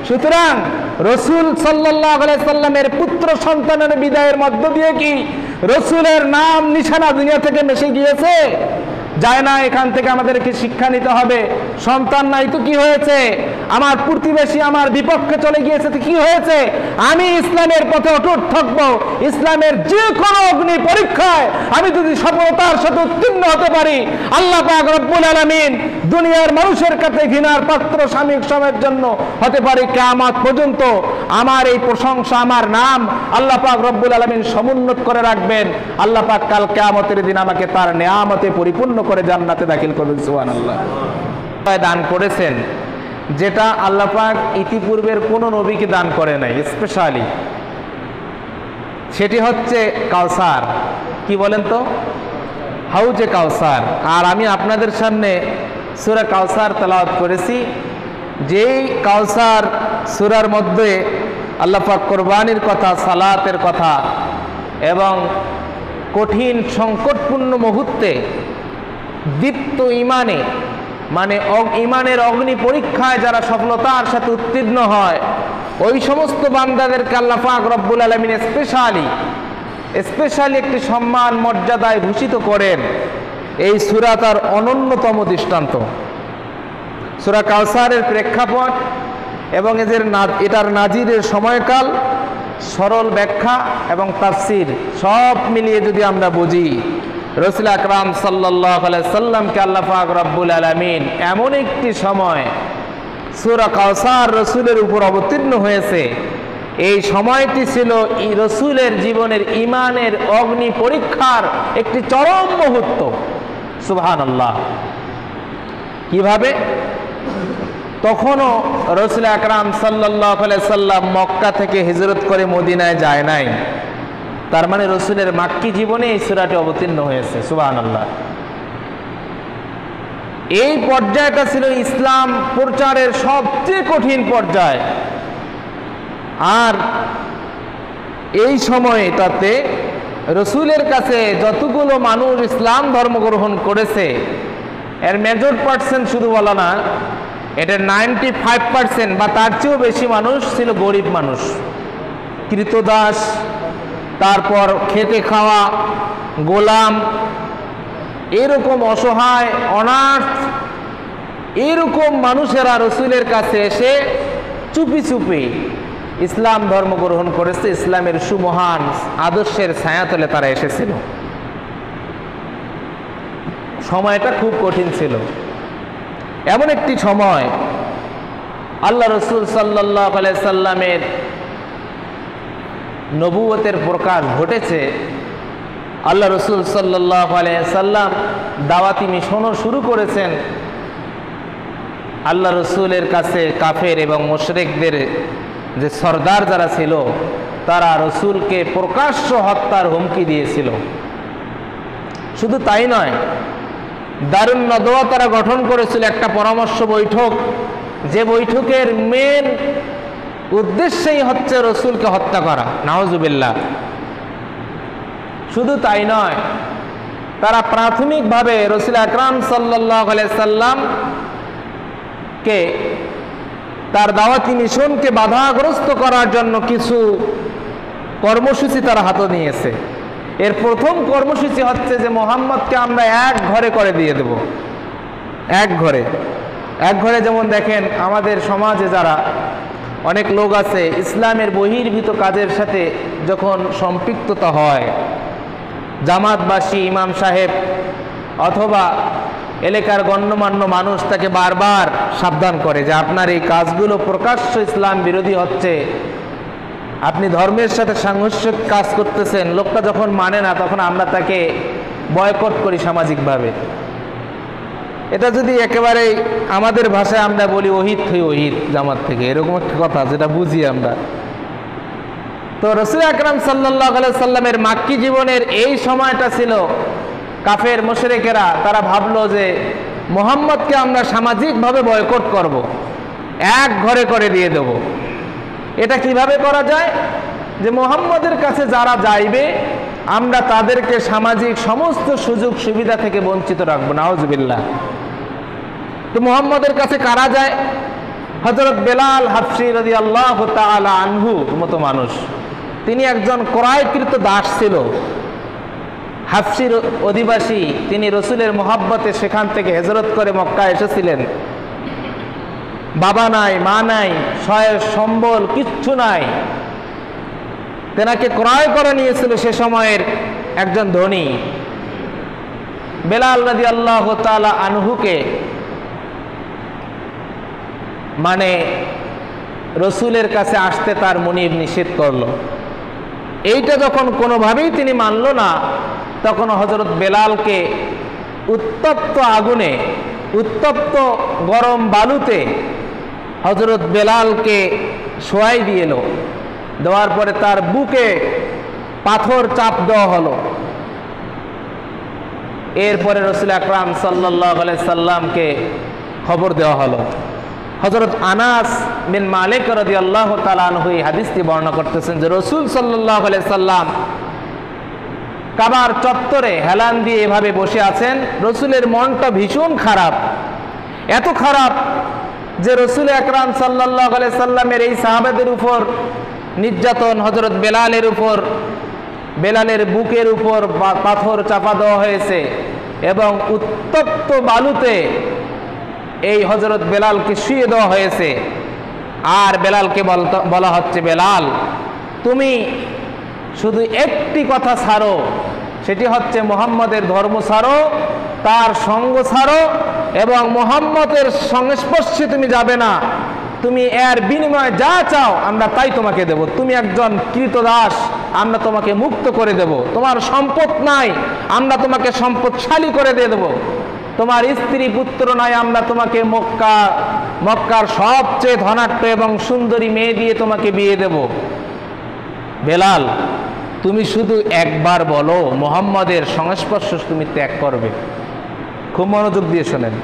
সুতরাং রসুল সাল্লাল্লাহু আলাইহি সাল্লামের পুত্র সন্তানের বিদায়ের মধ্য দিয়ে কি রসুলের নাম নিশানা দুনিয়া থেকে মিশে গিয়েছে? যায় না। এখান থেকে আমাদেরকে শিক্ষা নিতে হবে। সন্তান নাই তো কি হয়েছে? আমার প্রতিবেশী আমার বিপক্ষে চলে গিয়েছে তো কি হয়েছে? আমি ইসলামের পথে অটুট থাকবো। ইসলামের যে কোনো অগ্নি পরীক্ষায় আমি যদি সফলতার সাথে উত্তীর্ণ হতে পারি, আল্লাহ পাক রব্বুল আলামিন দুনিয়ার মানুষের কাছে ঘৃণার পাত্র সাময়িক সময়ের জন্য হতে পারে, কিয়ামত পর্যন্ত আমার এই প্রশংসা, আমার নাম আল্লাহ পাক রব্বুল আলামিন সমুন্নত করে রাখবেন। আল্লাহ পাক কাল কিয়ামতের দিন আমাকে তার নেয়ামতে পরিপূর্ণ করে জান্নাতে দাখিল করবেন। সুবহানাল্লাহ। দান করেছেন যেটা আল্লাহ পাক ইতিপূর্বের কোনো নবীকে দান করে নাই স্পেশালি, সেটি হচ্ছে কাউসার। কি বলেন তো? হাউজে কাউসার। আর আমি আপনাদের সামনে সূরা কাউসার তেলাওয়াত করেছি। যেই কাউসার সূরার মধ্যে আল্লাহ পাক কোরবানির কথা, সালাতের কথা এবং কঠিন সংকটপূর্ণ মুহূর্তে দীপ্ত ইমানে, মানে ইমানের অগ্নি পরীক্ষায় যারা সফলতার সাথে উত্তীর্ণ হয়, ওই সমস্ত বান্দাদেরকে আল্লাহ পাক রব্বুল আলামিন স্পেশালি একটি সম্মান মর্যাদায় ভূষিত করেন। এই সূরা তার অনন্যতম দৃষ্টান্ত। সূরা কাউসারের প্রেক্ষাপট এবং এটার নাজিরের সময়কাল, সরল ব্যাখ্যা এবং তাফসির সব মিলিয়ে যদি আমরা বুঝি, রাসূল আকরাম সাল্লাল্লাহু আলাইহি সাল্লামকে আল্লাহ পাক রব্বুল আলামিন এমন একটি সময় সূরা কাউসার রাসূলের উপর অবতীর্ণ হয়েছে, এই সময়টি ছিল রাসূলের জীবনের ইমানের অগ্নি পরীক্ষার একটি চরম মুহূর্ত। সুবহানাল্লাহ। কিভাবে? তখনও রাসূল আকরাম সাল্লাল্লাহু আলাইহি সাল্লাম মক্কা থেকে হিজরত করে মদিনায় যায় নাই। তার মানে রসুলের মাক্কি জীবনে এই সূরাটি অবতীর্ণ হয়েছে। সুবহানাল্লাহ। এই পর্যায়টা ছিল ইসলাম প্রচারের সবচেয়ে কঠিন পর্যায়। আর এই সময়টাতে রসুলের কাছে যতগুলো মানুষ ইসলাম ধর্ম গ্রহণ করেছে, এর মেজর পার্সেন্ট শুধু বলা না, এটা 95% বা তার চেয়েও বেশি মানুষ ছিল গরিব মানুষ, কৃতদাস, তারপর খেতে খাওয়া গোলাম, এরকম অসহায় অনাথ, এরকম মানুষেরা রসুলের কাছে এসে চুপি চুপি ইসলাম ধর্ম গ্রহণ করেছে। ইসলামের সুমহান আদর্শের ছায়াতলে তারা এসেছিল। সময়টা খুব কঠিন ছিল। এমন একটি সময় আল্লাহ রসুল সাল্লাল্লাহু আলাইহি সাল্লামের নবুয়তের প্রকাশ ঘটেছে। আল্লাহ রসুল সাল্লাল্লাহু আলাইহি সাল্লাম দাওয়াতি মিশনও শুরু করেছেন। আল্লাহ রসুলের কাছে কাফের এবং মুশরিকদের যে সর্দার যারা ছিল, তারা রসুলকে প্রকাশ্য হত্যার হুমকি দিয়েছিল। শুধু তাই নয়, দারুন নদওয়া তারা গঠন করেছিল, একটা পরামর্শ বৈঠক, যে বৈঠকের মেন উদ্দেশ্যই হচ্ছে রসুলকে হত্যা করা। নাউজুবিল্লাহ। শুধু তাই নয়, তারা প্রাথমিকভাবে রাসূল আকরাম সাল্লাল্লাহু আলাইহি সাল্লামকে তার দাওয়াতি মিশনকে বাধাগ্রস্ত করার জন্য কিছু কর্মসূচি তারা হাতে নিয়েছে। এর প্রথম কর্মসূচি হচ্ছে যে মুহাম্মদকে আমরা এক ঘরে করে দিয়ে দেব। এক ঘরে যেমন দেখেন আমাদের সমাজে যারা অনেক লোক আছে, ইসলামের বহির্ভূত কাজের সাথে যখন সম্পৃক্ততা হয়, জামাতবাসী ইমাম সাহেব অথবা এলাকার গণ্যমান্য মানুষ তাকে বারবার সাবধান করে যে আপনার এই কাজগুলো প্রকাশ্য ইসলাম বিরোধী হচ্ছে, আপনি ধর্মের সাথে সাংঘর্ষিক কাজ করতেছেন। লোকটা যখন মানে না, তখন আমরা তাকে বয়কট করি সামাজিকভাবে। এটা যদি একেবারে আমাদের ভাষায় আমরা বলি ওহিদ জামাত থেকে, এরকম একটা কথা যেটা বুঝি আমরা। তো রাসূল আকরাম সাল্লাল্লাহু আলাইহি সাল্লামের মাক্কি জীবনের এই সময়টা ছিল কাফের মুশরিকেরা তারা ভাবলো যে মুহাম্মদকে আমরা সামাজিকভাবে বয়কট করব, এক ঘরে করে দিয়ে দেব। এটা কিভাবে করা যায়? যে মুহাম্মদের কাছে যারা যাইবে আমরা তাদেরকে সামাজিক সমস্ত সুযোগ সুবিধা থেকে বঞ্চিত রাখবো। নাউজুবিল্লাহ। তো মুহাম্মদের কাছে কারা যায়? হযরত বেলাল হাবশী রাদিয়াল্লাহু তাআলা আনহু মতো মানুষ, তিনি একজন ক্রয়কৃত দাস ছিল, হাবশীর অধিবাসী। তিনি রসুলের মহব্বতে সেখান থেকে হিজরত করে মক্কা এসেছিলেন। বাবা নাই, মা নাই, সহায় সম্বল কিচ্ছু নাই। তেনাকে ক্রয় করে নিয়েছিল সে সময়ের একজন ধনী। বেলাল রাদিয়াল্লাহু তাআলা আনহুকে মানে রসুলের কাছে আসতে তার মুনিব নিষেধ করলো। এইটা যখন কোনোভাবেই তিনি মানল না, তখন হযরত বেলালকে উত্তপ্ত আগুনে, উত্তপ্ত গরম বালুতে হযরত বেলালকে শোয়াই দিয়ে এলো। দেওয়ার পরে তার বুকে পাথর চাপ দেওয়া হলো। এরপরে রাসূল আকরাম সাল্লাল্লাহু আলাইহি সাল্লামকে খবর দেওয়া হলো। হযরত আনাস বিন মালিক রাদিয়াল্লাহু তাআলা আনহু এই হাদিসটি বর্ণনা করতেছেন যে রাসূল সাল্লাল্লাহু আলাইহি সাল্লাম কাবার চত্বরে হেলান দিয়ে এভাবে বসে আছেন। রসুলের মনটা ভীষণ খারাপ, এত খারাপ যে রসুল আকরাম সাল্লাল্লাহু আলাইহি সাল্লামের এই সাহাবাদের উপর নির্যাতন, হযরত বেলালের উপর, বেলালের বুকের উপর পাথর চাপা দেওয়া হয়েছে এবং উত্তপ্ত বালুতে এই হযরত বেলালকে শুইয়ে দেওয়া হয়েছে। আর বেলালকে বলা হচ্ছে, বেলাল তুমি শুধু একটি কথা ছাড়ো, সেটি হচ্ছে মুহাম্মদের ধর্ম ছাড়ো, তার সঙ্গ ছাড়ো এবং মুহাম্মদের সংস্পর্শে তুমি যাবে না। তুমি এর বিনিময়ে যা চাও আমরা তাই তোমাকে দেব। তুমি একজন কৃতদাস, আমরা তোমাকে মুক্ত করে দেব। তোমার সম্পদ নাই, আমরা তোমাকে সম্পদশালী করে দিয়ে দেব। তোমার স্ত্রী পুত্র নাই, আমরা তোমাকে মক্কার সবচেয়ে ধনাঢ্য এবং সুন্দরী মেয়ে দিয়ে তোমাকে বিয়ে দেব। বেলাল তুমি শুধু একবার বলো মুহাম্মদের সংস্পর্শ তুমি ত্যাগ করবে। খুব মনোযোগ দিয়ে শোনেন।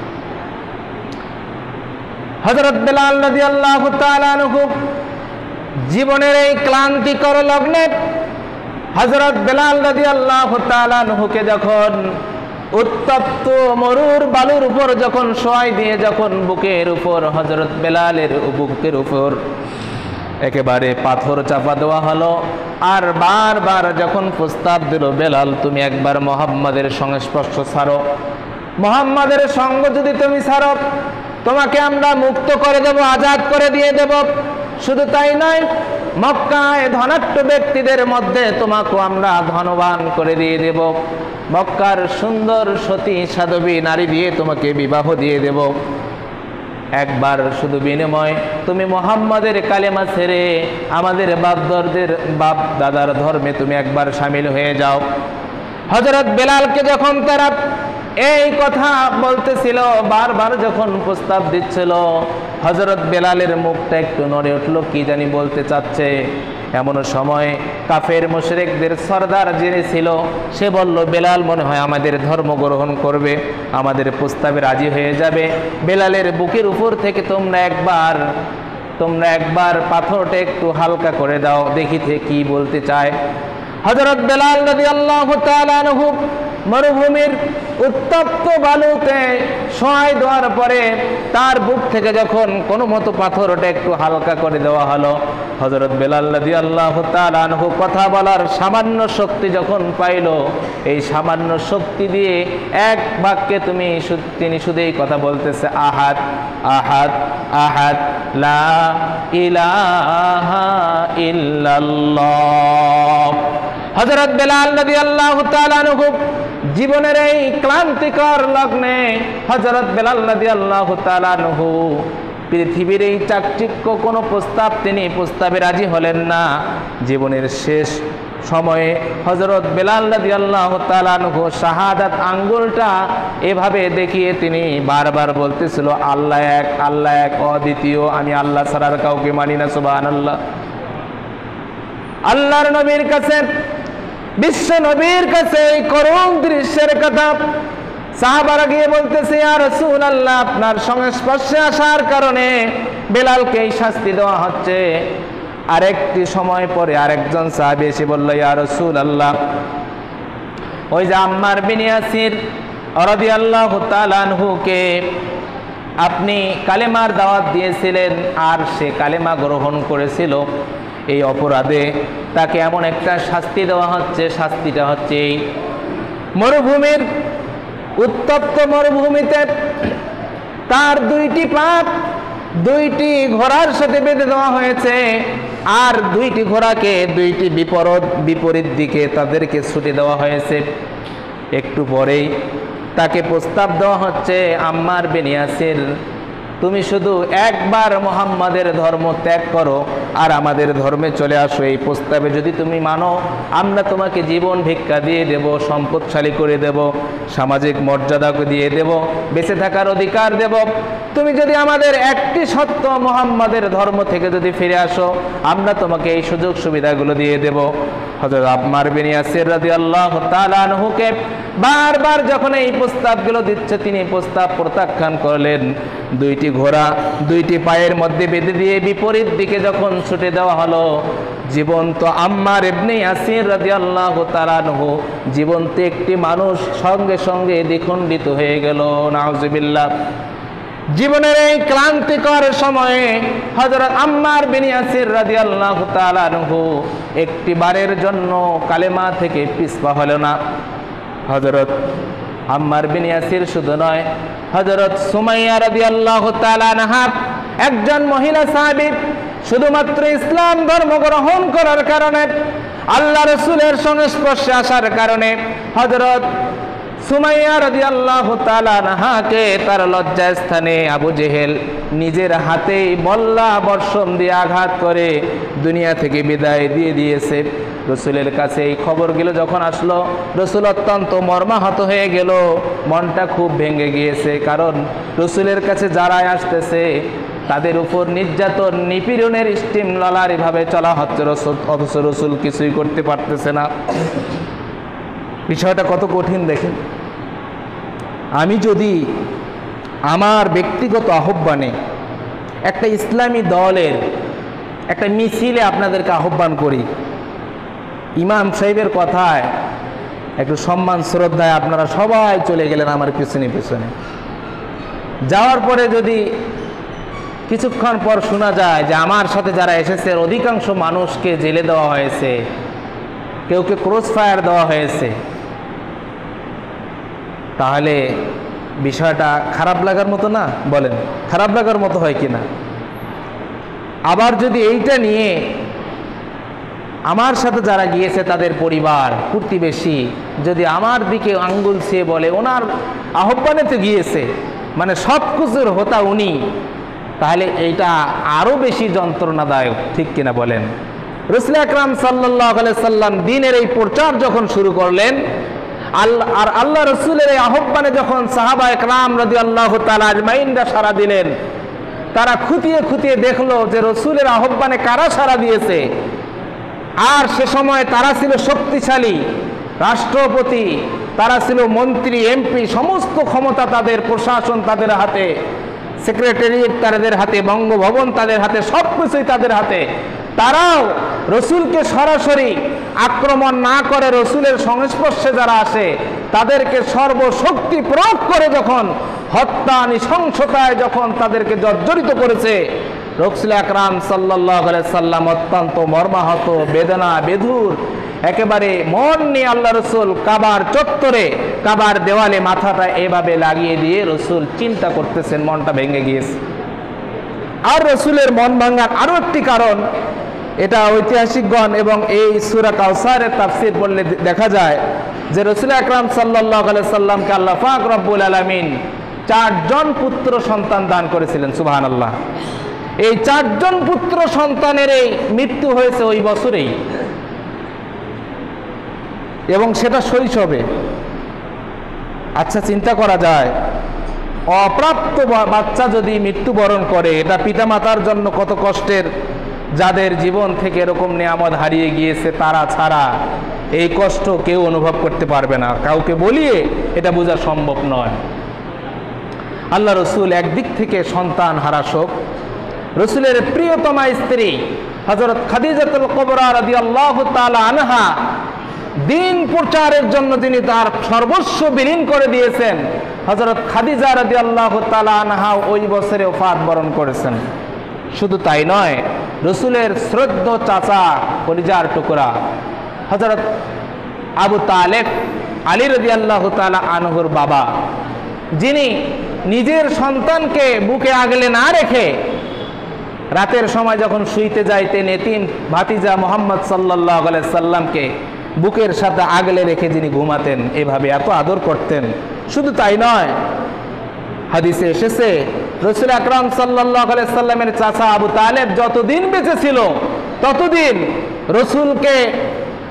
হযরত বেলাল রাদিয়াল্লাহু তাআলা আনহু জীবনের এই ক্লান্তিকর লগ্নে হযরত বেলাল রাদিয়াল্লাহু তাআলা আনহুকে যখন উত্তপ্ত মরুর বালুর উপর যখন শোয়াই দিয়ে যখন বুকের উপর হযরত বেলালের বুকের উপর একেবারে পাথর চাপা দেওয়া হলো, আর বারবার যখন প্রস্তাব দিল, বেলাল তুমি একবার মুহাম্মাদের সংস্পর্শ ছাড়ো, মুহাম্মাদের সঙ্গ যদি তুমি ছাড়ো তোমাকে আমরা মুক্ত করে দেব, আজাদ করে দিয়ে দেব। শুধু তাই নয়, মক্কায় ধনাঢ্য ব্যক্তিদের মধ্যে তোমাকে আমরা ধনবান করে দিয়ে দেব। মক্কার সুন্দর সতী সাধবী নারী দিয়ে তোমাকে বিবাহ দিয়ে দেব। একবার শুধু বিনিময় তুমি মুহাম্মাদের কালেমা ছেড়ে আমাদের বাপ দাদার ধর্মে তুমি একবার শামিল হয়ে যাও। হযরত বেলালকে যখন তারা এই কথা বলতেছিল, বারবার যখন প্রস্তাব দিচ্ছিল, হযরত বেলালের মুখটা একটু নড়ে উঠলো, কি জানি বলতে চাচ্ছে। এমন সময় কাফের মুশরিকদের সরদার যিনি ছিল সে বলল, বেলাল মনে হয় আমাদের ধর্ম গ্রহণ করবে, আমাদের প্রস্তাবে রাজি হয়ে যাবে। বেলালের বুকের উপর থেকে তোমরা একবার পাথরটা একটু হালকা করে দাও, দেখিতে কি বলতে চায়। হযরত বেলাল রাদিয়াল্লাহু তাআলা আনহু মরুভূমির উত্তপ্ত বালুতে শোয়াই দেওয়ার পরে তার বুক থেকে যখন কোনো মতো পাথরটা একটু হালকা করে দেওয়া হলো, হযরত বেলাল রাদিয়াল্লাহু তাআলা আনহু কথা বলার সামান্য শক্তি যখন পাইল, এই সামান্য শক্তি দিয়ে এক বাক্যে তিনি শুধু এই কথা বলতেছে, আহাদ আহাদ আহাদ লা ইলাহা ইল্লাল্লাহ। হযরত বেলাল রাদিয়াল্লাহু তাআলা আনহু জীবনের এই ক্লান্তিকর লগ্নে হযরত বেলাল রাদিয়াল্লাহু তাআলা আনহু পৃথিবীর এই চাকচিক্য কোনো প্রস্তাবে রাজি হলেন না। জীবনের শেষ সময়ে হযরত বেলাল রাদিয়াল্লাহু তাআলা আনহু শাহাদাত আঙ্গুলটা এভাবে দেখিয়ে তিনি বারবার বলতেছিল, আল্লাহ এক, আল্লাহ এক, অদ্বিতীয়, আমি আল্লাহ ছাড়া আর কাউকে মানি না। সুবহানাল্লাহ। আল্লাহর নবীর কাছে, বিশ্ব নবীর কাছে এই করুণ দৃশ্যের কথা সাহাবারা গিয়ে বলতেছে, ইয়া রাসূলুল্লাহ, আপনার সংস্পর্শে আসার কারণে বেলালকে এই শাস্তি দেওয়া হচ্ছে। আরেকটি সময় পরে আরেকজন সাহাবী এসে বলল, ইয়া রাসূলুল্লাহ, ওই যে আম্মার বিন ইয়াসির রাদিয়াল্লাহু তাআলা আনহুকে আপনি কালেমার দাওয়াত দিয়েছিলেন আর সে কালেমা গ্রহণ করেছিল, এই অপরাধে তাকে এমন একটা শাস্তি দেওয়া হচ্ছে, শাস্তিটা হচ্ছে এই মরুভূমির, উত্তপ্ত মরুভূমিতে তার দুইটি পাপ দুইটি ঘোড়ার সাথে বেঁধে দেওয়া হয়েছে, আর দুইটি ঘোড়াকে দুইটি বিপরীত দিকে তাদেরকে ছুটে দেওয়া হয়েছে। একটু পরেই তাকে প্রস্তাব দেওয়া হচ্ছে, আম্মার বিন ইয়াসির, তুমি শুধু একবার মুহাম্মাদের ধর্ম ত্যাগ করো আর আমাদের ধর্মে চলে আসো। এই প্রস্তাবে যদি তুমি মানো, আমরা তোমাকে জীবন ভিক্ষা দিয়ে দেব, সম্পদশালী করে দেব, সামাজিক মর্যাদাকে দিয়ে দেব, বেঁচে থাকার অধিকার দেব। তুমি যদি আমাদের একটি সত্য মুহাম্মাদের ধর্ম থেকে যদি ফিরে আসো, আমরা তোমাকে এই সুযোগ সুবিধাগুলো দিয়ে দেব। হযরত আম্মার বিন ইয়াসির রাদিয়াল্লাহু তাআলা আনহুকে বারবার যখন এই প্রস্তাবগুলো দিচ্ছে, তিনি প্রস্তাব প্রত্যাখ্যান করলেন। দুইটি ঘোড়া দুইটি পায়ের মধ্যে বেঁধে দিয়ে বিপরীত দিকে যখন ছুটে দেওয়া হলো, জীবন্ত আম্মার ইবনে ইয়াসির রাদিয়াল্লাহু তাআলা আনহু, জীবন্ত একটি মানুষ সঙ্গে সঙ্গে দ্বিখণ্ডিত হয়ে গেল। নাউজুবিল্লাহ। জীবনের এই ক্লান্তিকর সময়ে হযরত আম্মার বিন ইয়াসির রাদিয়াল্লাহু তাআলা আনহু একটি বারের জন্য কালেমা থেকে পিছপা হলো না। হযরত আম্মার বিন ইয়াসির শুধু নয়, হযরত সুমাইয়া রাদিয়াল্লাহু তাআলা আনহা, একজন মহিলা সাহাবী, শুধুমাত্র ইসলাম ধর্ম গ্রহণ করার কারণে, আল্লাহ রাসূলের সংস্পর্শে আসার কারণে হযরত সুমাইয়া রাদিয়াল্লাহু তাআলা আনহাকে তার লজ্জাস্থানে আবু জেহেল নিজের হাতেই বল্লা বর্ষণ দিয়ে আঘাত করে দুনিয়া থেকে বিদায় দিয়ে দিয়েছে। রসুলের কাছে এই খবরগুলো যখন আসলো, রসুল অত্যন্ত মর্মাহত হয়ে গেল, মনটা খুব ভেঙে গিয়েছে। কারণ রসুলের কাছে যারাই আসতেছে তাদের উপর নির্যাতন নিপীড়নের স্টিম ললার এভাবে চলা হচ্ছে, অথচ রসুল কিছুই করতে পারতেছে না। বিষয়টা কত কঠিন দেখেন। আমি যদি আমার ব্যক্তিগত আহ্বানে একটা ইসলামী দলের একটা মিছিলে আপনাদেরকে আহ্বান করি, ইমাম সাহেবের কথায় একটু সম্মান শ্রদ্ধায় আপনারা সবাই চলে গেলেন আমার পিছনে পিছনে, যাওয়ার পরে যদি কিছুক্ষণ পর শোনা যায় যে আমার সাথে যারা এসেছে অধিকাংশ মানুষকে জেলে দেওয়া হয়েছে, কেউকে ক্রস ফায়ার দেওয়া হয়েছে, তাহলে বিষয়টা খারাপ লাগার মতো না? বলেন, খারাপ লাগার মতো হয় কি না? আবার যদি এইটা নিয়ে আমার সাথে যারা গিয়েছে তাদের পরিবার প্রতিবেশী যদি আমার দিকে আঙ্গুল ছুঁয়ে বলে ওনার আহ্বানে তো গিয়েছে, মানে সব কিছুর হোতা উনি, তাহলে এইটা আরো বেশি যন্ত্রণাদায়ক, ঠিক কিনা বলেন? রাসূল আকরাম সাল্লাল্লাহু আলাইহি সাল্লাম দিনের এই প্রচার যখন শুরু করলেন, আল্লাহ রসুলের এই আহ্বানে যখন সাহাবা একরাম রাদিয়াল্লাহু তাআলা আজমাইনরা সাড়া দিলেন, তারা খুঁটিয়ে খুঁটিয়ে দেখলো যে রসুলের আহ্বানে কারা সাড়া দিয়েছে। আর সে সময় তারা ছিল শক্তিশালী রাষ্ট্রপতি, তারা ছিল মন্ত্রী, এমপি, সমস্ত ক্ষমতা তাদের, প্রশাসন তাদের হাতে, সেক্রেটারিয়েট তাদের হাতে, বঙ্গভবন তাদের হাতে, সব কিছুই তাদের হাতে। তারাও রসুলকে সরাসরি আক্রমণ না করে রসুলের সংস্পর্শে যারা আসে তাদেরকে সর্বশক্তি প্রয়োগ করে যখন হত্যা নৃশংসতায় যখন তাদেরকে জর্জরিত করেছে, রাসূল আকরাম সাল্লাল্লাহু আলাইহি সাল্লাম অত্যন্ত মর্মাহত, বেদনা বেধুর, একেবারে মন নিয়ে আল্লাহ রসুল কাবার চত্বরে, কাবার দেওয়ালে মাথাটা এভাবে লাগিয়ে দিয়ে রসুল চিন্তা করতেছেন, মনটা ভেঙে গিয়েছে। আর রসুলের মন ভাঙার আরো একটি কারণ, এটা ঐতিহাসিকগণ এবং এই সূরা কাউসারের তাফসীর পড়লে দেখা যায় যে রাসূল আকরাম সাল্লাল্লাহু আলাইহি সাল্লামকে আল্লাহ পাক রব্বুল আলামিন 4 জন পুত্র সন্তান দান করেছিলেন। সুবহানাল্লাহ। এই 4 জন পুত্র সন্তানের এই মৃত্যু হয়েছে ওই বছরেই, এবং সেটা শৈশবে। আচ্ছা, চিন্তা করা যায় অপ্রাপ্ত বাচ্চা যদি মৃত্যুবরণ করে, এটা পিতামাতার জন্য কত কষ্টের। যাদের জীবন থেকে এরকম নিয়ামত হারিয়ে গিয়েছে তারা ছাড়া এই কষ্ট কেউ অনুভব করতে পারবে না, কাউকে বলিয়ে এটা বোঝা সম্ভব নয়। আল্লাহ রসুল একদিক থেকে সন্তান হারা শোক, রসুলের প্রিয়তমা স্ত্রী হযরত খাদিজাতুল কুবরা রাদিয়াল্লাহু তাআলা আনহা দিন প্রচারের জন্য তিনি তার সর্বস্ব বিলীন করে দিয়েছেন। হযরত খাদিজা রাদিয়াল্লাহু তাআলা আনহা ওই বছরে ওফাত বরণ করেছেন। শুধু তাই নয়, রসুলের শ্রদ্ধ চাচা, কলিজার টুকরা হযরত আবু তালেব, আলী রাদিয়াল্লাহু তাআলা আনহুর বাবা, যিনি নিজের সন্তানকে বুকে আগলে না রেখে রাতের সময় যখন শুইতে যাইতেন, এতিম ভাতিজা মুহাম্মদ সাল্লাল্লাহু আলাইহি সাল্লামকে বুকের সাথে আগলে রেখে যিনি ঘুমাতেন, এভাবে এত আদর করতেন। শুধু তাই নয়, হাদিসে এসেছে রাসূল আকরাম সাল্লাল্লাহু আলাইহি সাল্লামের চাচা আবু তালেব যতদিন বেঁচে ছিল ততদিন রসুলকে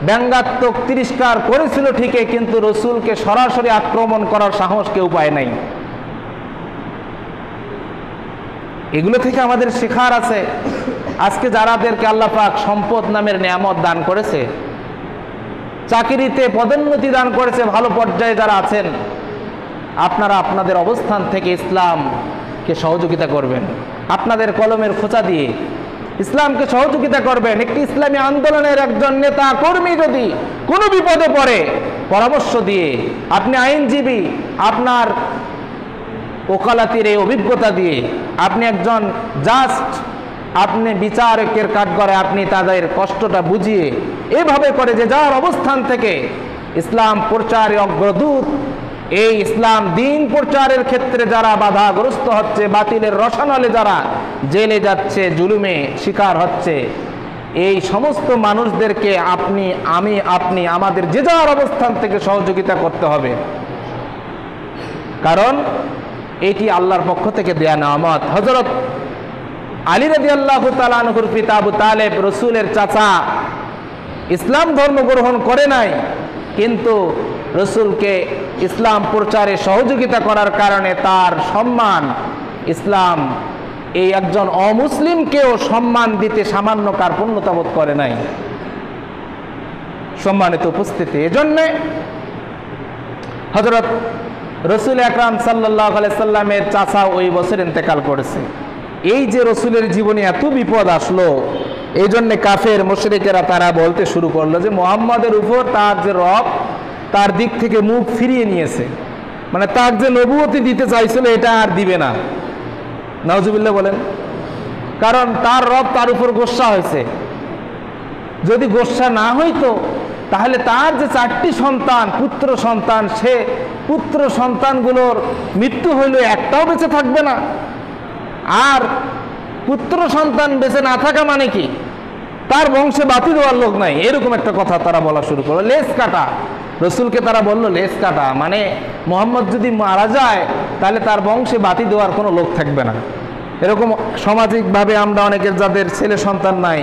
ব্যঙ্গাত্মক তিরস্কার করেছিল ঠিকই, কিন্তু রসুলকে সরাসরি আক্রমণ করার সাহস কেউ পায় নাই। এগুলো থেকে আমাদের শেখার আছে। আজকে যারাদেরকে আল্লাহ পাক সম্পদ নামের নিয়ামত দান করেছে, চাকরিতে পদোন্নতি দান করেছে, ভালো পর্যায়ে যারা আছেন, আপনারা আপনাদের অবস্থান থেকে ইসলামকে সহযোগিতা করবেন। আপনাদের কলমের খোঁচা দিয়ে ইসলামকে সহযোগিতা করবেন। একটি ইসলামী আন্দোলনের একজন নেতা কর্মী যদি কোনো বিপদে পড়ে, পরামর্শ দিয়ে, আপনি আইনজীবী, আপনার ওকালাতির এই অভিজ্ঞতা দিয়ে, আপনি একজন জাস্ট, আপনি বিচারকের কাঠগড়ায় আপনি তাদের কষ্টটা বুঝিয়ে এভাবে করে যে যার অবস্থান থেকে ইসলাম প্রচারে অগ্রদূত, এই ইসলাম দিন প্রচারের ক্ষেত্রে যারা বাধাগ্রস্ত হচ্ছে, বাতিলের রসানলে যারা জেলে যাচ্ছে, জুলুমে শিকার হচ্ছে, এই সমস্ত মানুষদেরকে আপনি আমাদের যে যার অবস্থান থেকে সহযোগিতা করতে হবে। কারণ এটি আল্লাহর পক্ষ থেকে দেয়া নিয়ামত। হযরত আলী রাদিয়াল্লাহু তাআলা আনহুর পিতা আবু তালেব, রসুলের চাচা, ইসলাম ধর্ম গ্রহণ করে নাই, কিন্তু রসুলকে ইসলাম প্রচারে সহযোগিতা করার কারণে তার সম্মান, ইসলাম এই একজন অমুসলিমকেও সম্মান দিতে সামান্য কার্পণ্যতা বোধ করে নাই। সম্মানিত উপস্থিতি, এজন্যে হযরত রসুল আকরাম সাল্লাল্লাহু আলাইহি সাল্লামের চাচা ওই বছর ইন্তেকাল করেছে। এই যে রসুলের জীবনে এত বিপদ আসলো, এই জন্যে কাফের মুশরিকেরা তারা বলতে শুরু করলো যে মুহাম্মাদের উপর তার যে রব, তার দিক থেকে মুখ ফিরিয়ে নিয়েছে, মানে তার যে নবুয়তি দিতে চাইছিল এটা আর দিবে না। নাউজুবিল্লাহ বলেন। কারণ তার রব তার উপর গোসা হয়েছে। যদি গোসা না হইতো তাহলে তার যে 4টি সন্তান, পুত্র সন্তান, সে পুত্র সন্তানগুলোর মৃত্যু হইল, একটাও বেঁচে থাকবে না। আর পুত্র সন্তান বেঁচে না থাকা মানে কি? তার বংশে বাতি দেওয়ার লোক নাই, এরকম একটা কথা তারা বলা শুরু করলো। লেজ কাটা, রসুলকে তারা বলল লেজ কাটা, মানে মোহাম্মদ যদি মারা যায় তাহলে তার বংশে বাতি দেওয়ার কোনো লোক থাকবে না। এরকম সামাজিকভাবে আমরা অনেকের যাদের ছেলে সন্তান নাই,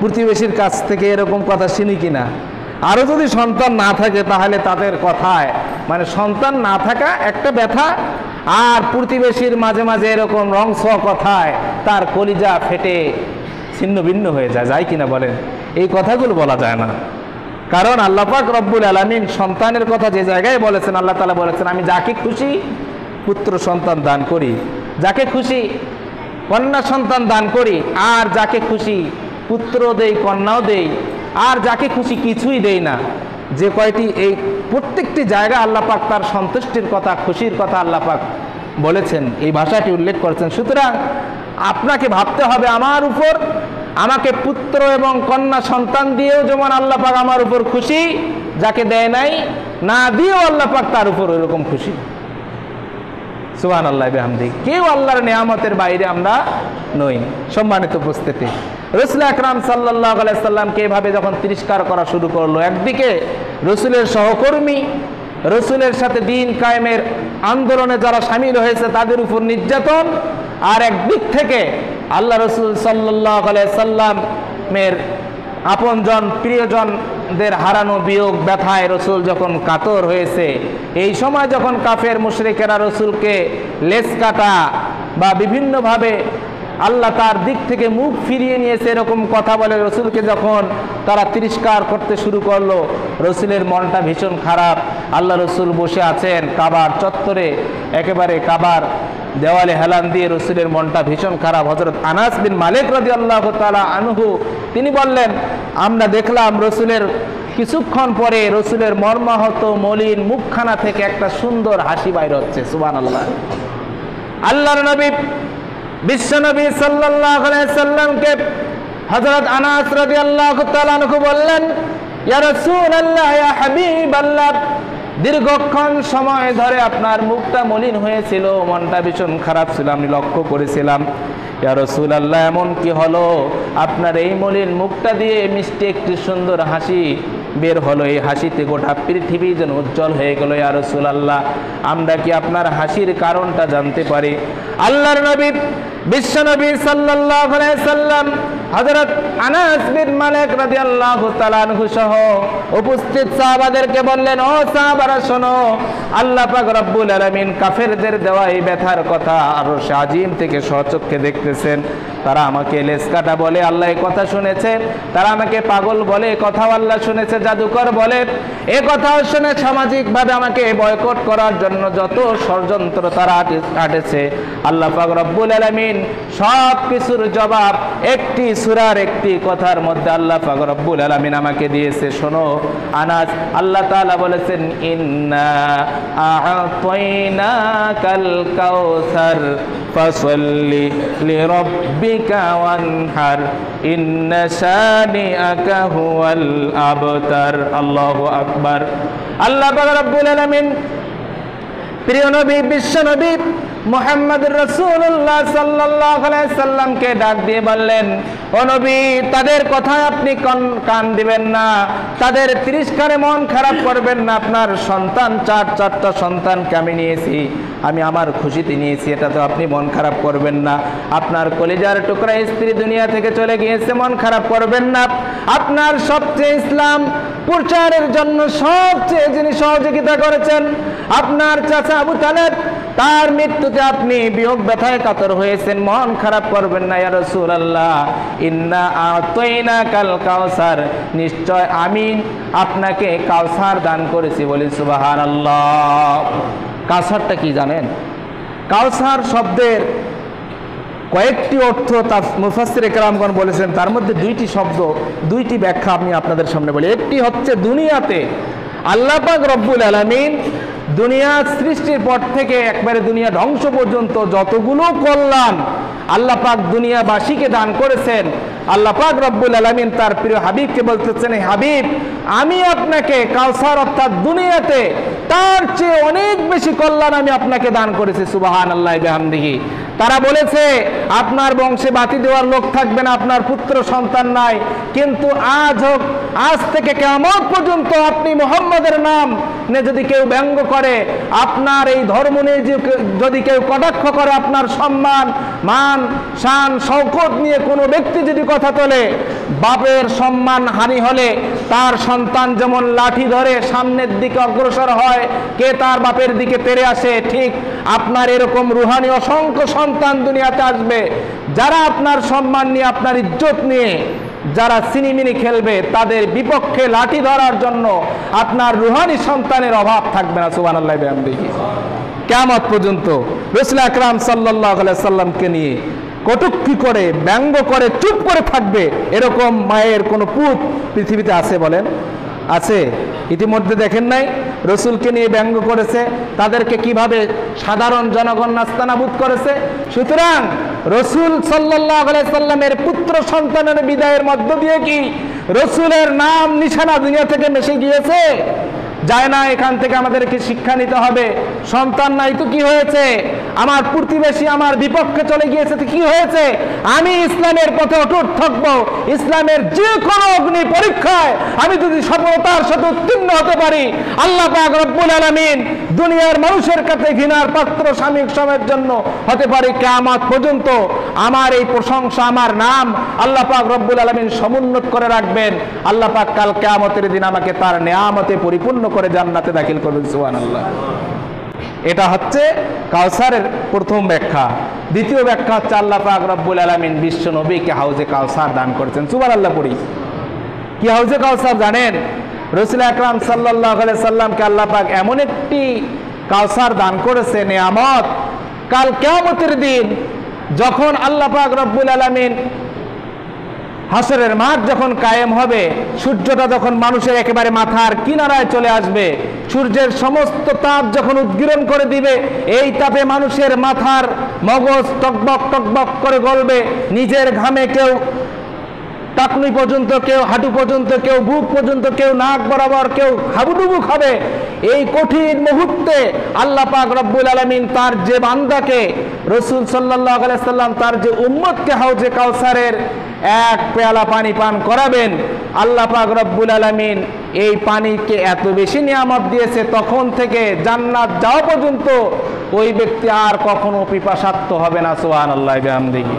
প্রতিবেশীর কাছ থেকে এরকম কথা শুনি কিনা। আরও যদি সন্তান না থাকে তাহলে তাদের কথায়, মানে সন্তান না থাকা একটা ব্যথা, আর প্রতিবেশীর মাঝে মাঝে এরকম রংস কথায় তার কলিজা ফেটে ছিন্ন ভিন্ন হয়ে যায় কিনা বলেন? এই কথাগুলো বলা যায় না। কারণ আল্লাহ পাক রব্বুল আলামিন সন্তানের কথা যে জায়গায় বলেছেন, আল্লাহ তাআলা বলেছেন আমি যাকে খুশি পুত্র সন্তান দান করি, যাকে খুশি কন্যা সন্তান দান করি, আর যাকে খুশি পুত্র দেই, কন্যাও দেই, আর যাকে খুশি কিছুই দেই না। যে কয়টি, এই প্রত্যেকটি জায়গা আল্লাহ পাক তার সন্তুষ্টির কথা, খুশির কথা আল্লাহ পাক বলেছেন, এই ভাষাটি উল্লেখ করেছেন। সুতরাং আপনাকে ভাবতে হবে আমার উপর, আমাকে পুত্র এবং কন্যা সন্তান দিয়েও যেমন আল্লাহ পাক আমার উপর খুশি, যাকে দেয় নাই না দিয়েও আল্লাহ পাক তার উপর ওইরকম খুশি। সুবহানাল্লাহ বিহামদিহি। কেউ আল্লাহর নিয়ামতের বাইরে আমরা নই। সম্মানিত উপস্থিতি, রাসূল আকরাম সাল্লাল্লাহু আলাইহি সাল্লামকে এভাবে যখন তিরস্কার করা শুরু করলো, একদিকে রসুলের সহকর্মী, রসুলের সাথে দিন কায়েমের আন্দোলনে যারা সামিল হয়েছে তাদের উপর নির্যাতন, আর একদিক থেকে আল্লাহ রসুল সাল্লাল্লাহু আলাইহি সাল্লামের আপনজন প্রিয়জনদের হারানো বিয়োগ ব্যথায় রসুল যখন কাতর হয়েছে, এই সময় যখন কাফের মুশরিকেরা রসুলকে লেজ কাটা বা বিভিন্নভাবে আল্লাহ তার দিক থেকে মুখ ফিরিয়ে নিয়েছে এরকম কথা বলে রসুলকে যখন তারা তিরস্কার করতে শুরু করলো, রসুলের মনটা ভীষণ খারাপ। আল্লাহ রসুল বসে আছেন কাবার চত্বরে, একেবারে কাবার দেওয়ালে হেলান দিয়ে রসুলের মনটা ভীষণ খারাপ। হযরত আনাস বিন মালিক রাদিয়াল্লাহু তাআলা আনহু তিনি বললেন আমরা দেখলাম রসুলের কিছুক্ষণ পরে রসুলের মর্মাহত মলিন মুখখানা থেকে একটা সুন্দর হাসি বাইর হচ্ছে। সুবহানাল্লাহ। আল্লাহর নবী বিশ্বনবী সাল্লাল্লাহু আলাইহি সাল্লামকে হযরত আনাস রাদিয়াল্লাহু তাআলা আনহু বললেন, ইয়া রাসূলুল্লাহ, ইয়া হাবিবাল্লাহ, দীর্ঘক্ষণ সময় ধরে আপনার মুখটা মলিন হয়েছিল, মনটা ভীষণ খারাপ ছিল, আমি লক্ষ্য করেছিলাম। ইয়া রাসূলুল্লাহ, এমন কি হলো আপনার এই মলিন মুখটা দিয়ে মিষ্টি একটি সুন্দর হাসি বের হলো, এই হাসিতে গোটা পৃথিবী যেন উজ্জ্বল হয়ে গেল। ইয়া রাসূলুল্লাহ, আমরা কি আপনার হাসির কারণটা জানতে পারি? আল্লাহর নবী বিশ্বনবী সাল্লাল্লাহু আলাইহি সাল্লাম হযরত আনাস বিন মালিক রাদিয়াল্লাহু তাআলা আনহু সহ উপস্থিত সাহাবাদেরকে বললেন, ও সাহাবারা শোনো, আল্লাহ পাক রব্বুল আলামিন কাফেরদের দেওয়া এই ব্যথার কথা আরশে আজিম থেকে স্বচক্ষে দেখতেছেন। তারা আমাকে লেজ কাটা বলে, আল্লাহ এই কথা শুনেছে। তারা আমাকে পাগল বলে, এই কথাও আল্লাহ শুনেছে। জাদুকর বলে, এ কথাও শুনে সামাজিকভাবে আমাকে বয়কট করার জন্য যত ষড়যন্ত্র তারা আটেছে, আল্লাহ পাক রব্বুল আলামিন সব কিছুর জবাব একটি সূরার একটি কথার মধ্যে আল্লাহ পাক রব্বুল আলামিন আমাকে দিয়েছে। শোনো আনাস, আল্লাহ তাআলা বলেছেন, ইন্না আ'তাইনাকাল কাউসার ফাসাল্লি লিরাব্বিকা ওয়ানহার ইন্না শানিআকা হুয়াল আবতার। আল্লাহু আকবার। আল্লাহ পাক রব্বুল আলামিন প্রিয় নবী বিশ্বনবী মুহাম্মদ রাসূলুল্লাহ সাল্লাল্লাহু আলাইহি সাল্লামকে ডাক দিয়ে বললেন, ও নবী, তাদের কথায় আপনি কান দিবেন না, তাদের তিরস্কারে মন খারাপ করবেন না। আপনার সন্তান চারটা সন্তানকে আমি নিয়েছি, আমি আমার খুশিতে নিয়েছি, এটা তো আপনি মন খারাপ করবেন না। আপনার কলিজার টুকরা স্ত্রী দুনিয়া থেকে চলে গিয়েছে, মন খারাপ করবেন না। আপনার সবচেয়ে ইসলাম প্রচারের জন্য সবচেয়ে যিনি সহযোগিতা করেছেন আপনার চাচা আবু তালেব, তার মৃত্যুতে আপনি বিয়োগ ব্যথায় কাতর হয়েছেন, মন খারাপ করবেন না। ইয়া রাসূলুল্লাহ, ইন্না আ'তাইনাকাল কাউসার, নিশ্চয় আমি আপনাকে কাউসার দান করেছি। বলি সুবহানাল্লাহ। কাউসারটা কি জানেন? কাউসার শব্দের কয়েকটি অর্থ মুফাসসিরে কেরামগণ বলেছেন, তার মধ্যে দুইটি শব্দ, দুইটি ব্যাখ্যা আমি আপনাদের সামনে বলি। একটি হচ্ছে দুনিয়াতে আল্লাহ পাক রব্বুল আলামিন দুনিয়া সৃষ্টির পর থেকে একবারে দুনিয়া ধ্বংস পর্যন্ত যতগুলো কল্যাণ আল্লাহ পাক দুনিয়াবাসীকে দান করেছেন, আল্লাহ পাক রব্বুল আলামিন তার প্রিয় হাবিবকে বলতেছেন, হাবিব, আমি আপনাকে কাউসার অর্থাৎ দুনিয়াতে তার চেয়ে অনেক বেশি কল্যাণ আমি আপনাকে দান করেছি। সুবহানাল্লাহ বিহামদিহি। তারা বলেছে আপনার বংশে বাতি দেওয়ার লোক থাকবে না, আপনার পুত্র সন্তান নাই, কিন্তু আজ থেকে কিয়ামত পর্যন্ত আপনি মুহাম্মদের নাম নিয়ে যদি কেউ ব্যঙ্গ করে, আপনার এই ধর্ম নিয়ে যদি কেউ কটাক্ষ করে, আপনার সম্মান মান শান শওকত নিয়ে কোনো ব্যক্তি যদি কথা তোলে, বাপের সম্মান হানি হলে তার সন্তান যেমন লাঠি ধরে সামনের দিকে অগ্রসর হয়, কে তার বাপের দিকে তেড়ে আসে, ঠিক আপনার এরকম রুহানি অসংখ্য সন্তান দুনিয়াতে আসবে, যারা আপনার সম্মান নিয়ে আপনার ইজ্জত নিয়ে যারা সিনিমিনি খেলবে, তাদের বিপক্ষে লাঠি ধরার জন্য আপনার রুহানি সন্তানের অভাব থাকবে না। সুবহানাল্লাহ বিহামদিহি। কিয়ামত পর্যন্ত রাসূল আকরাম সাল্লাল্লাহু আলাইহি সাল্লামকে নিয়ে কটূক্তি করে ব্যঙ্গ করে চুপ করে থাকবে এরকম মায়ের কোন পুত পৃথিবীতে আছে বলেন? আছে? ইতিমধ্যে দেখেন নাই রসুলকে নিয়ে ব্যঙ্গ করেছে, তাদেরকে কিভাবে সাধারণ জনগণ নাস্তানাবুদ করেছে। সুতরাং রসুল সাল্লাল্লাহু আলাইহি সাল্লামের পুত্র সন্তানের বিদায়ের মধ্য দিয়ে কি রসুলের নাম নিশানা দুনিয়া থেকে মিশে গিয়েছে? যায় না। এখান থেকে আমাদেরকে শিক্ষা নিতে হবে। সন্তান নাই তো কি হয়েছে? আমার প্রতিবেশী আমার বিপক্ষে চলে গিয়েছে তো কি হয়েছে? আমি ইসলামের পথে অটুট থাকবো। ইসলামের যে কোনো অগ্নি পরীক্ষায় আমি যদি সফলতার সাথে উত্তীর্ণ হতে পারি, আল্লাহ পাক রব্বুল আলামিন দুনিয়ার মানুষের কাছে ঘৃণার পাত্র সাময়িক সময়ের জন্য হতে পারে, কিয়ামত পর্যন্ত আমার এই প্রশংসা, আমার নাম আল্লাহ পাক রব্বুল আলামিন সমুন্নত করে রাখবেন। আল্লাহ পাক কাল কিয়ামতের দিন আমাকে তার নেয়ামতে পরিপূর্ণ করে জান্নাতে দাখিল করবেন। সুবহানাল্লাহ। এটা হচ্ছে কাউসারের প্রথম ব্যাখ্যা। দ্বিতীয় ব্যাখ্যা হচ্ছে আল্লাহ পাক রব্বুল আলামিন বিশ্ব নবীকে হাউজে কাউসার দান করেছেন। সুবহানাল্লাহ পড়ি। কি হাউজে কাউসার জানেন? রাসূল আকরাম সাল্লাল্লাহু আলাইহি সাল্লামকে আল্লাহ পাক এমন একটি কাউসার দান করেছে নিয়ামত, কাল কিয়ামতের দিন যখন আল্লাহ পাক রব্বুল আলামিন হাসরের মাঠ যখন কায়েম হবে, সূর্যটা যখন মানুষের একেবারে মাথার কিনারায় চলে আসবে, সূর্যের সমস্ত তাপ যখন উদ্গীরণ করে দিবে, এই তাপে মানুষের মাথার মগজ টকবক টকবক করে গলবে, নিজের ঘামে কেউ টাকনুই পর্যন্ত, কেউ হাঁটু পর্যন্ত, কেউ বুক পর্যন্ত, কেউ নাক বরাবর, কেউ হাবুডুবু খাবে। এই কঠিন মুহূর্তে আল্লাহ পাক রব্বুল আলামিন তার যে বান্দাকে, রাসূল সাল্লাল্লাহু আলাইহি সাল্লাম তার যে উম্মতকে হাউজে কাউসারের এক পেয়ালা পানি পান করাবেন, আল্লাহ পাক রব্বুল আলামিন এই পানিকে এত বেশি নিয়ামত দিয়েছে, তখন থেকে জান্নাত যাওয়া পর্যন্ত ওই ব্যক্তি আর কখনো পিপাসার্ত হবে না। সুবহানাল্লাহি ওয়া বিহামদিহি।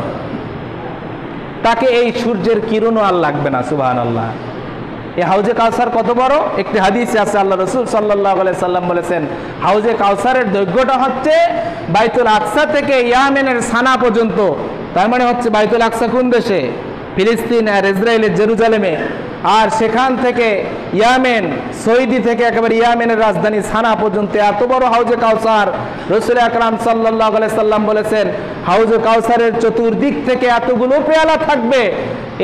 তাকে এই সূর্যের কিরণও আর লাগবে না। সুবহানাল্লাহ। এই হাউজে কাউসার কত বড়! একটি হাদিসে আছে, আল্লাহ রাসূল সাল্লাল্লাহু আলাইহি সাল্লাম বলেছেন, হাউজে কাউসারের দৈর্ঘ্যটা হচ্ছে বাইতুল আকসা থেকে ইয়ামেনের সানা পর্যন্ত। তার মানে হচ্ছে বাইতুল আকসা কোন দেশে? ফিলিস্তিন আর ইসরায়েলের জেরুজালেমে। আর সেখান থেকে ইয়ামেন, সৌদি থেকে একেবারে ইয়ামেনের রাজধানী সানা পর্যন্ত এত বড় হাউজে কাউসার। রাসূল আকরাম সাল্লাল্লাহু আলাইহি সাল্লাম বলেছেন, হাউজে কাউসারের চতুর্দিক থেকে এতগুলো পেয়ালা থাকবে।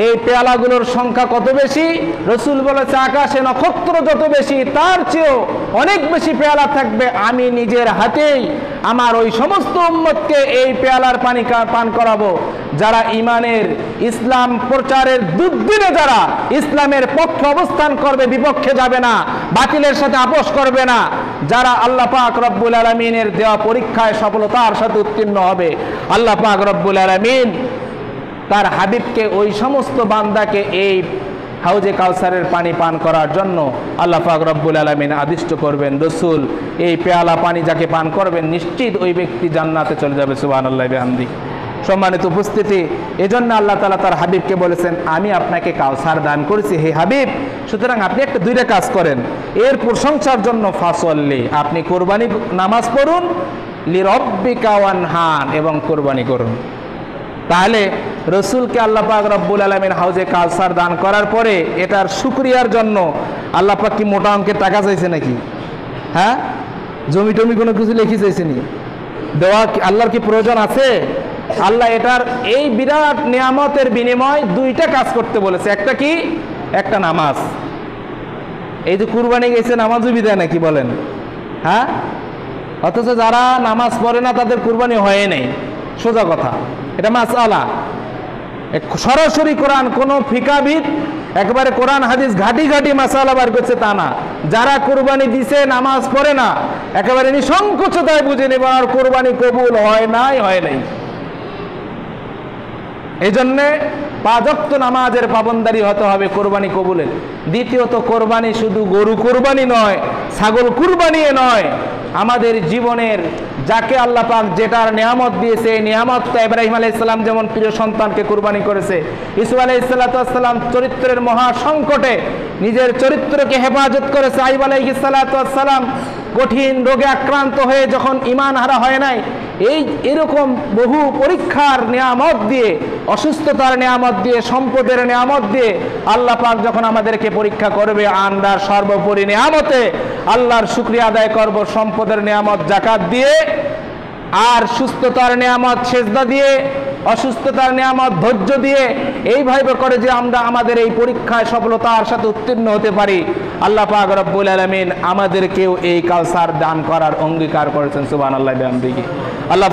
এই পেয়ালাগুলোর সংখ্যা কত বেশি? রাসূল বলেছে, আকাশে নক্ষত্র যত বেশি তার চেয়েও অনেক বেশি পেয়ালা থাকবে। আমি নিজের হাতেই আমার ওই সমস্ত উম্মতকে এই পেয়ালার পানি পান করাবো, যারা ইমানের, ইসলাম প্রচারের দুর্দিনে যারা ইসলামের পক্ষে অবস্থান করবে, বিপক্ষে যাবে না, বাতিলের সাথে আপোষ করবে না, যারা আল্লাহ পাক রব্বুল আলামিনের দেওয়া পরীক্ষায় সফলতার সাথে উত্তীর্ণ হবে। আল্লাহ পাক রব্বুল আলামিন তার হাবিবকে, ওই সমস্ত বান্দাকে এই হাউজে কাউসারের পানি পান করার জন্য আল্লাহ পাক রব্বুল আলামিন আদিষ্ট করবেন। রাসূল এই পেয়ালা পানি যাকে পান করবেন, নিশ্চিত ওই ব্যক্তি জান্নাতে চলে যাবে। সুবহানাল্লাহি ওয়া বিহামদিহি। সম্মানিত উপস্থিতি, এজন্য আল্লাহ তাআলা তার হাবিবকে বলেছেন, আমি আপনাকে কাউসার দান করেছি হে হাবিব, সুতরাং আপনি একটা দুইটা কাজ করেন। এর প্রশংসার জন্য ফাসল্লি, আপনি কোরবানি নামাজ পড়ুন, লিরব্বিকা ওয়ানহার, এবং কোরবানি করুন। তাহলে রসুলকে আল্লাহ পাক রব্বুল আলামিন হাউজে কাউসার দান করার পরে এটার শুকরিয়ার জন্য আল্লাহ পাক কি মোটা অঙ্কের টাকা চাইছে নাকি? হ্যাঁ, জমি টমি কোনো কিছু লিখে চাইছেনি? দেওয়া আল্লাহর কি প্রয়োজন আছে? আল্লাহ এটার এই বিরাট নিয়ামতের বিনিময় দুইটা কাজ করতে বলেছে। একটা কি? একটা নামাজ। এই যে কুরবানি গেছে, নামাজও বিদায় নাকি বলেন? হ্যাঁ, অথচ যারা নামাজ পড়ে না তাদের কুরবানি হয় নাই। সোজা কথা, এটা মাসআলা। সরাসরি কোরআন, কোন ফিকাবিদ একবারে কোরআন হাদিস ঘাটি ঘাটি মাসআলা বার করছে তা না। যারা কুরবানি দিছে, নামাজ পড়ে না, একেবারে নিঃসংকোচতায় বুঝে নেবে আর কুরবানি কবুল হয় নাই, হয় নাই। এই জন্যে 5 ওয়াক্ত নামাজের পাবন্দারি হতে হবে কোরবানি কবুলের। দ্বিতীয়ত, কোরবানি শুধু গরু কোরবানি নয়, ছাগল কুরবানি নয়, আমাদের জীবনের যাকে আল্লাহ পাক যেটার নিয়ামত দিয়েছে, এই নিয়ামতটা ইব্রাহিম আলাইহিস সালাম যেমন প্রিয় সন্তানকে কুরবানি করেছে, ইসু আলাইহিস সালাম চরিত্রের মহা সংকটে নিজের চরিত্রকে হেফাজত করেছে, আইয়ুব আলাইহিস সালাম কঠিন রোগে আক্রান্ত হয়ে যখন ঈমান হারা হয় নাই, এরকম বহু পরীক্ষার নিয়ামত দিয়ে, অসুস্থতার নিয়ামত দিয়ে, সম্পদের নিয়ামত দিয়ে আল্লাহ পাক যখন আমাদেরকে পরীক্ষা করবে, আমরা সর্বোপরি নিয়ামতে আল্লাহর শুকরিয়া আদায় করব, সম্পদের নিয়ামত যাকাত দিয়ে, আর সুস্থতার নিয়ামত সেজদা দিয়ে, অসুস্থতার নিয়ামত ধৈর্য দিয়ে, এইভাবে করে যে আমরা আমাদের এই পরীক্ষায় সফলতার সাথে উত্তীর্ণ হতে পারি। আল্লাহ পাক রব্বুল আলামিন আমাদেরকেও এই কাউসার দান করার অঙ্গীকার করেছেন। সুবহানাল্লাহি ওয়া বিহামদিহি। আল্লাহ